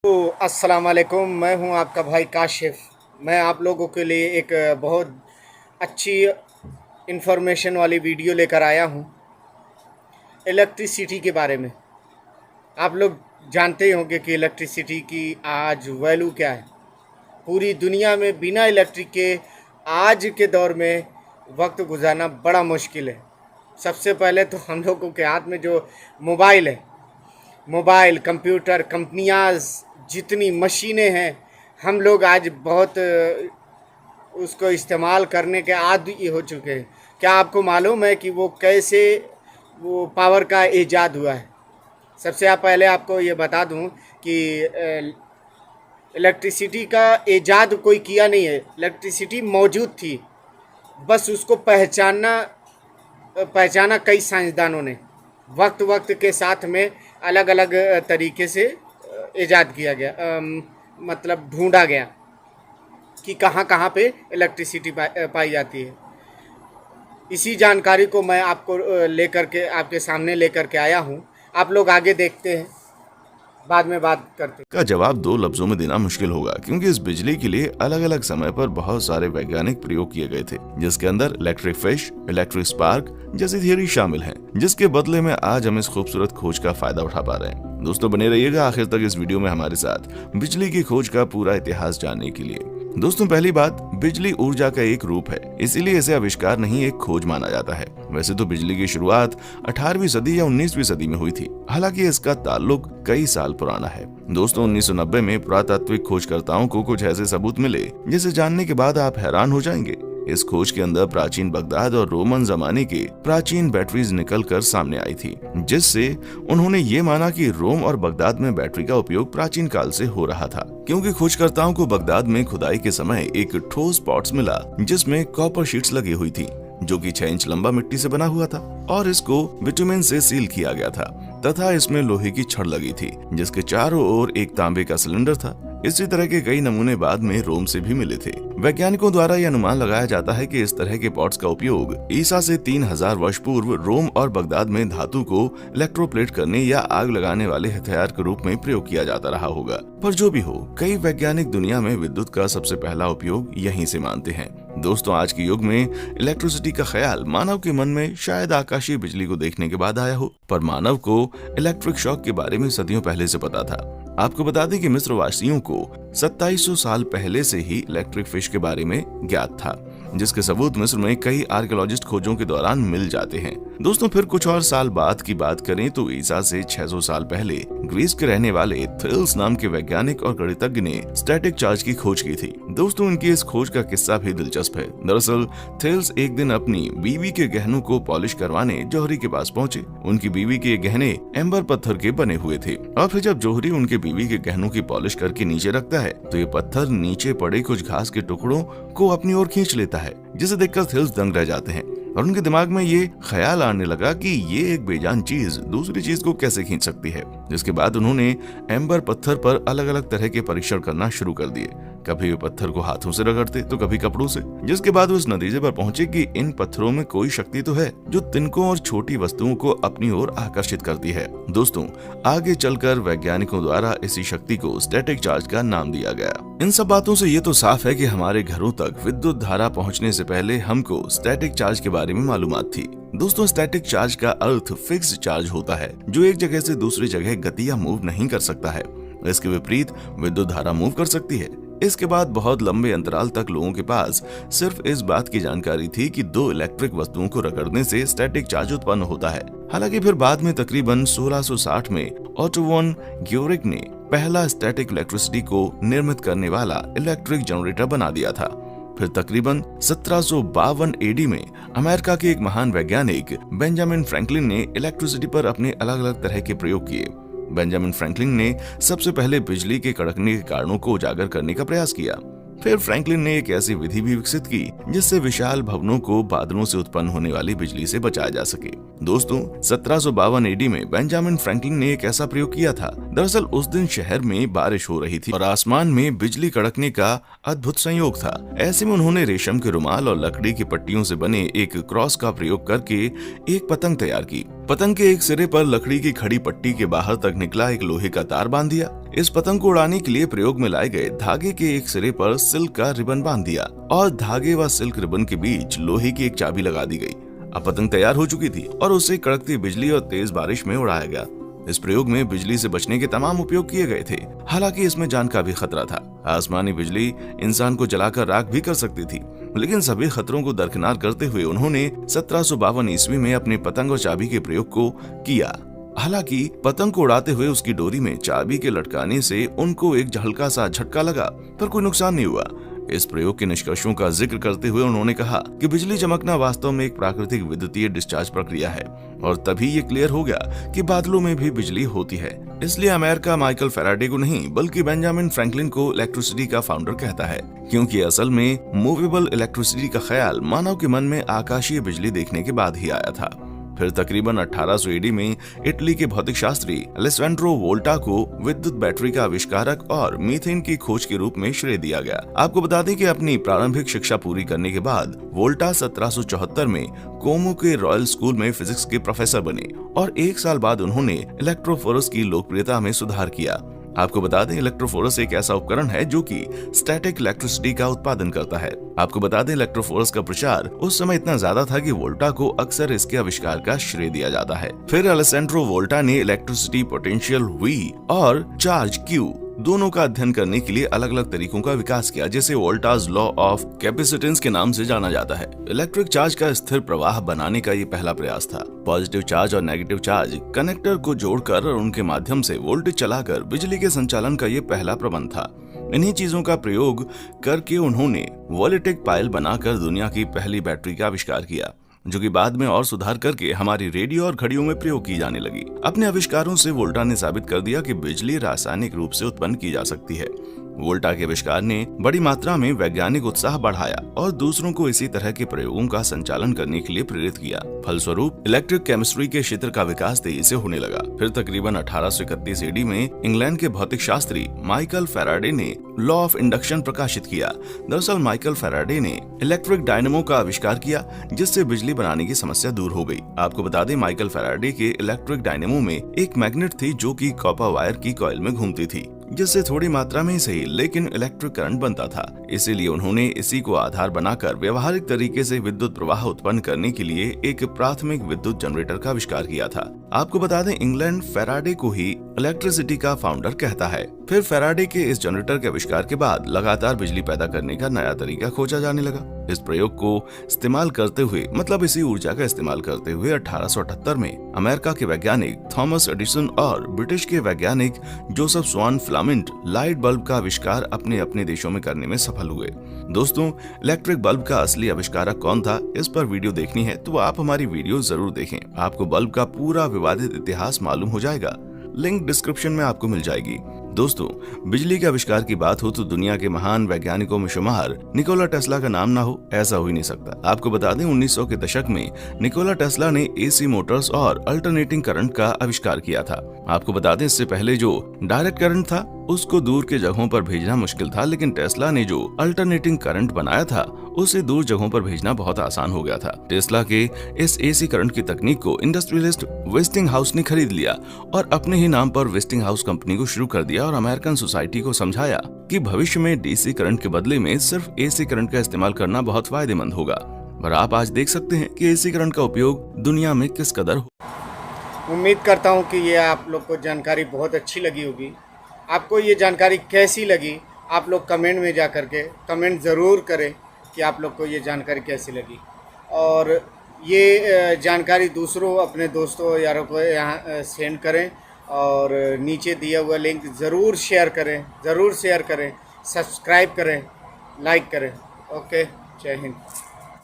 तो अस्सलाम वालेकुम। मैं हूं आपका भाई काशिफ। मैं आप लोगों के लिए एक बहुत अच्छी इन्फॉर्मेशन वाली वीडियो लेकर आया हूं इलेक्ट्रिसिटी के बारे में। आप लोग जानते ही होंगे कि इलेक्ट्रिसिटी की आज वैल्यू क्या है। पूरी दुनिया में बिना इलेक्ट्रिक के आज के दौर में वक्त गुजारना बड़ा मुश्किल है। सबसे पहले तो हम लोगों के हाथ में जो मोबाइल है, मोबाइल, कंप्यूटर, कंपनियाँ, जितनी मशीनें हैं, हम लोग आज बहुत उसको इस्तेमाल करने के आदी हो चुके हैं। क्या आपको मालूम है कि वो कैसे वो पावर का ईजाद हुआ है? सबसे पहले आपको ये बता दूं कि इलेक्ट्रिसिटी का ईजाद कोई किया नहीं है। इलेक्ट्रिसिटी मौजूद थी, बस उसको पहचाना कई साइंसदानों ने। वक्त वक्त के साथ में अलग अलग तरीके से ईजाद किया गया, मतलब ढूंढा गया कि कहाँ कहाँ पे इलेक्ट्रिसिटी पाई जाती है। इसी जानकारी को मैं आपको लेकर के आपके सामने लेकर के आया हूँ। आप लोग आगे देखते हैं, बाद में बात करते हैं। का जवाब दो लफ्जों में देना मुश्किल होगा, क्योंकि इस बिजली के लिए अलग अलग समय पर बहुत सारे वैज्ञानिक प्रयोग किए गए थे, जिसके अंदर इलेक्ट्रिक फिश, इलेक्ट्रिक स्पार्क जैसी थियरी शामिल हैं, जिसके बदले में आज हम इस खूबसूरत खोज का फायदा उठा पा रहे हैं। दोस्तों बने रहिएगा आखिर तक इस वीडियो में हमारे साथ बिजली की खोज का पूरा इतिहास जानने के लिए। दोस्तों पहली बात, बिजली ऊर्जा का एक रूप है, इसीलिए इसे आविष्कार नहीं एक खोज माना जाता है। वैसे तो बिजली की शुरुआत 18वीं सदी या 19वीं सदी में हुई थी, हालांकि इसका ताल्लुक कई साल पुराना है। दोस्तों 1990 में पुरातात्विक खोजकर्ताओं को कुछ ऐसे सबूत मिले जिसे जानने के बाद आप हैरान हो जाएंगे। इस खोज के अंदर प्राचीन बगदाद और रोमन जमाने की प्राचीन बैटरीज निकल कर सामने आई थी, जिससे उन्होंने ये माना कि रोम और बगदाद में बैटरी का उपयोग प्राचीन काल से हो रहा था, क्योंकि खोजकर्ताओं को बगदाद में खुदाई के समय एक ठोस पॉट्स मिला जिसमें कॉपर शीट्स लगी हुई थी, जो कि 6 इंच लंबा मिट्टी से बना हुआ था और इसको बिटुमेन से सील किया गया था तथा इसमें लोहे की छड़ लगी थी, जिसके चारों ओर एक तांबे का सिलेंडर था। इसी तरह के कई नमूने बाद में रोम से भी मिले थे। वैज्ञानिकों द्वारा यह अनुमान लगाया जाता है कि इस तरह के पॉट्स का उपयोग ईसा से 3000 वर्ष पूर्व रोम और बगदाद में धातु को इलेक्ट्रोप्लेट करने या आग लगाने वाले हथियार के रूप में प्रयोग किया जाता रहा होगा। पर जो भी हो, कई वैज्ञानिक दुनिया में विद्युत का सबसे पहला उपयोग यहीं से मानते हैं। दोस्तों आज के युग में इलेक्ट्रिसिटी का ख्याल मानव के मन में शायद आकाशीय बिजली को देखने के बाद आया हो, पर मानव को इलेक्ट्रिक शॉक के बारे में सदियों पहले से पता था। आपको बता दें कि मिस्र वासियों को 2700 साल पहले से ही इलेक्ट्रिक फिश के बारे में ज्ञात था, जिसके सबूत मिस्र में कई आर्कियोलॉजिस्ट खोजों के दौरान मिल जाते हैं। दोस्तों फिर कुछ और साल बाद की बात करें तो ईसा से 600 साल पहले ग्रीस के रहने वाले थेल्स नाम के वैज्ञानिक और गणितज्ञ ने स्टैटिक चार्ज की खोज की थी। दोस्तों उनकी इस खोज का किस्सा भी दिलचस्प है। दरअसल थेल्स एक दिन अपनी बीवी के गहनों को पॉलिश करवाने जौहरी के पास पहुंचे। उनकी बीवी के गहने एम्बर पत्थर के बने हुए थे और फिर जब जौहरी उनके बीवी के गहनों की पॉलिश करके नीचे रखता है तो ये पत्थर नीचे पड़े कुछ घास के टुकड़ों को अपनी ओर खींच लेता है, जिसे देखकर थेल्स दंग रह जाते हैं और उनके दिमाग में ये ख्याल आने लगा कि ये एक बेजान चीज दूसरी चीज को कैसे खींच सकती है। जिसके बाद उन्होंने एम्बर पत्थर पर अलग अलग तरह के परीक्षण करना शुरू कर दिए। कभी वे पत्थर को हाथों से रगड़ते तो कभी कपड़ों से, जिसके बाद वो इस नतीजे पर पहुंचे कि इन पत्थरों में कोई शक्ति तो है जो तिनकों और छोटी वस्तुओं को अपनी ओर आकर्षित करती है। दोस्तों आगे चलकर वैज्ञानिकों द्वारा इसी शक्ति को स्टैटिक चार्ज का नाम दिया गया। इन सब बातों से ये तो साफ है कि हमारे घरों तक विद्युत धारा पहुंचने से पहले हमको स्टैटिक चार्ज के बारे में मालूमात थी। दोस्तों स्टैटिक चार्ज का अर्थ फिक्स्ड चार्ज होता है, जो एक जगह से दूसरी जगह गति या मूव नहीं कर सकता है। इसके विपरीत विद्युत धारा मूव कर सकती है। इसके बाद बहुत लंबे अंतराल तक लोगों के पास सिर्फ इस बात की जानकारी थी कि दो इलेक्ट्रिक वस्तुओं को रगड़ने से स्टैटिक चार्ज उत्पन्न होता है। हालांकि फिर बाद में तकरीबन 1660 में ऑटो वॉन ग्योरिक ने पहला स्टैटिक इलेक्ट्रिसिटी को निर्मित करने वाला इलेक्ट्रिक जनरेटर बना दिया था। फिर तकरीबन 1752 एडी में अमेरिका के एक महान वैज्ञानिक बेंजामिन फ्रैंकलिन ने इलेक्ट्रिसिटी पर अपने अलग अलग तरह के प्रयोग किए। बेंजामिन फ्रैंकलिन ने सबसे पहले बिजली के कड़कने के कारणों को उजागर करने का प्रयास किया। फिर फ्रैंकलिन ने एक ऐसी विधि भी विकसित की जिससे विशाल भवनों को बादलों से उत्पन्न होने वाली बिजली से बचाया जा सके। दोस्तों 1752 एडी में बेंजामिन फ्रैंकलिन ने एक ऐसा प्रयोग किया था। दरअसल उस दिन शहर में बारिश हो रही थी और आसमान में बिजली कड़कने का अद्भुत संयोग था। ऐसे में उन्होंने रेशम के रुमाल और लकड़ी की पट्टियों से बने एक क्रॉस का प्रयोग करके एक पतंग तैयार की। पतंग के एक सिरे पर लकड़ी की खड़ी पट्टी के बाहर तक निकला एक लोहे का तार बांध दिया। इस पतंग को उड़ाने के लिए प्रयोग में लाए गए धागे के एक सिरे पर सिल्क का रिबन बांध दिया और धागे व सिल्क रिबन के बीच लोहे की एक चाबी लगा दी गई। अब पतंग तैयार हो चुकी थी और उसे कड़कती बिजली और तेज बारिश में उड़ाया गया। इस प्रयोग में बिजली से बचने के तमाम उपयोग किए गए थे। हालांकि इसमें जान का भी खतरा था। आसमानी बिजली इंसान को जलाकर राख भी कर सकती थी, लेकिन सभी खतरों को दरकिनार करते हुए उन्होंने 1752 ईस्वी में अपने पतंग और चाबी के प्रयोग को किया। हालांकि पतंग को उड़ाते हुए उसकी डोरी में चाबी के लटकाने से उनको एक हल्का सा झटका लगा, पर कोई नुकसान नहीं हुआ। इस प्रयोग के निष्कर्षों का जिक्र करते हुए उन्होंने कहा कि बिजली चमकना वास्तव में एक प्राकृतिक विद्युतीय डिस्चार्ज प्रक्रिया है और तभी ये क्लियर हो गया कि बादलों में भी बिजली होती है। इसलिए अमेरिका माइकल फैराडे को नहीं बल्कि बेंजामिन फ्रैंकलिन को इलेक्ट्रिसिटी का फाउंडर कहता है, क्योंकि असल में मूवेबल इलेक्ट्रिसिटी का ख्याल मानव के मन में आकाशीय बिजली देखने के बाद ही आया था। फिर तकरीबन 1800 ईडी में इटली के भौतिक शास्त्री अलेसैंड्रो वोल्टा को विद्युत बैटरी का आविष्कारक और मीथेन की खोज के रूप में श्रेय दिया गया। आपको बता दें कि अपनी प्रारंभिक शिक्षा पूरी करने के बाद वोल्टा 1774 में कोमो के रॉयल स्कूल में फिजिक्स के प्रोफेसर बने और 1 साल बाद उन्होंने इलेक्ट्रोफोरस की लोकप्रियता में सुधार किया। आपको बता दें इलेक्ट्रोफोरस एक ऐसा उपकरण है जो कि स्टैटिक इलेक्ट्रिसिटी का उत्पादन करता है। आपको बता दें इलेक्ट्रोफोरस का प्रचार उस समय इतना ज्यादा था कि वोल्टा को अक्सर इसके आविष्कार का श्रेय दिया जाता है। फिर अलेसैंड्रो वोल्टा ने इलेक्ट्रिसिटी पोटेंशियल V और चार्ज Q दोनों का अध्ययन करने के लिए अलग अलग तरीकों का विकास किया, जिसे वोल्टाज लॉ ऑफ कैपेसिटेंस के नाम से जाना जाता है। इलेक्ट्रिक चार्ज का स्थिर प्रवाह बनाने का ये पहला प्रयास था। पॉजिटिव चार्ज और नेगेटिव चार्ज कनेक्टर को जोड़कर और उनके माध्यम से वोल्टेज चलाकर बिजली के संचालन का ये पहला प्रबंध था। इन्हीं चीजों का प्रयोग करके उन्होंने वोल्टेज पाइल बनाकर दुनिया की पहली बैटरी का आविष्कार किया, जो कि बाद में और सुधार करके हमारी रेडियो और घड़ियों में प्रयोग की जाने लगी। अपने आविष्कारों से वोल्टा ने साबित कर दिया कि बिजली रासायनिक रूप से उत्पन्न की जा सकती है। वोल्टा के आविष्कार ने बड़ी मात्रा में वैज्ञानिक उत्साह बढ़ाया और दूसरों को इसी तरह के प्रयोगों का संचालन करने के लिए प्रेरित किया। फलस्वरूप इलेक्ट्रिक केमिस्ट्री के क्षेत्र का विकास तेजी से होने लगा। फिर तकरीबन 1831 ईडी में इंग्लैंड के भौतिक शास्त्री माइकल फैराडे ने लॉ ऑफ इंडक्शन प्रकाशित किया। दरअसल माइकल फैराडे ने इलेक्ट्रिक डायनेमो का आविष्कार किया, जिससे बिजली बनाने की समस्या दूर हो गई। आपको बता दें माइकल फैराडे के इलेक्ट्रिक डायनेमो में एक मैग्नेट थी जो कि कॉपर वायर की कॉइल में घूमती थी, जिससे थोड़ी मात्रा में ही सही लेकिन इलेक्ट्रिक करंट बनता था। इसीलिए उन्होंने इसी को आधार बनाकर व्यवहारिक तरीके से विद्युत प्रवाह उत्पन्न करने के लिए एक प्राथमिक विद्युत जनरेटर का आविष्कार किया था। आपको बता दें इंग्लैंड फैराडे को ही इलेक्ट्रिसिटी का फाउंडर कहता है। फिर फैराडे के इस जनरेटर के आविष्कार के बाद लगातार बिजली पैदा करने का नया तरीका खोजा जाने लगा। इस प्रयोग को इस्तेमाल करते हुए मतलब इसी ऊर्जा का इस्तेमाल करते हुए 1878 में अमेरिका के वैज्ञानिक थॉमस एडिसन और ब्रिटिश के वैज्ञानिक जोसेफ स्वान फिलामेंट लाइट बल्ब का आविष्कार अपने अपने देशों में करने में सफल हुए। दोस्तों, इलेक्ट्रिक बल्ब का असली आविष्कारक कौन था, इस पर वीडियो देखनी है तो आप हमारी वीडियो जरूर देखें। आपको बल्ब का पूरा विवादित इतिहास मालूम हो जाएगा। लिंक डिस्क्रिप्शन में आपको मिल जाएगी। दोस्तों, बिजली के आविष्कार की बात हो तो दुनिया के महान वैज्ञानिकों में शुमार निकोला टेस्ला का नाम ना हो, ऐसा हो ही नहीं सकता। आपको बता दें 1900 के दशक में निकोला टेस्ला ने एसी मोटर्स और अल्टरनेटिंग करंट का आविष्कार किया था। आपको बता दें इससे पहले जो डायरेक्ट करंट था उसको दूर के जगहों पर भेजना मुश्किल था, लेकिन टेस्ला ने जो अल्टरनेटिंग करंट बनाया था उसे दूर जगहों पर भेजना बहुत आसान हो गया था। टेस्ला के इस एसी करंट की तकनीक को इंडस्ट्रियलिस्ट वेस्टिंग हाउस ने खरीद लिया और अपने ही नाम पर वेस्टिंग हाउस कंपनी को शुरू कर दिया और अमेरिकन सोसाइटी को समझाया कि भविष्य में डीसी करंट के बदले में सिर्फ एसी करंट का इस्तेमाल करना बहुत फायदेमंद होगा। और आप आज देख सकते हैं कि एसी करंट का उपयोग दुनिया में किस कदर हो। उम्मीद करता हूँ कि ये आप लोग को जानकारी बहुत अच्छी लगी होगी। आपको ये जानकारी कैसी लगी आप लोग कमेंट में जा कर के कमेंट ज़रूर करें कि आप लोग को ये जानकारी कैसी लगी, और ये जानकारी दूसरों अपने दोस्तों यारों को यहाँ सेंड करें और नीचे दिया हुआ लिंक ज़रूर शेयर करें, सब्सक्राइब करें, लाइक करें। ओके, जय हिंद।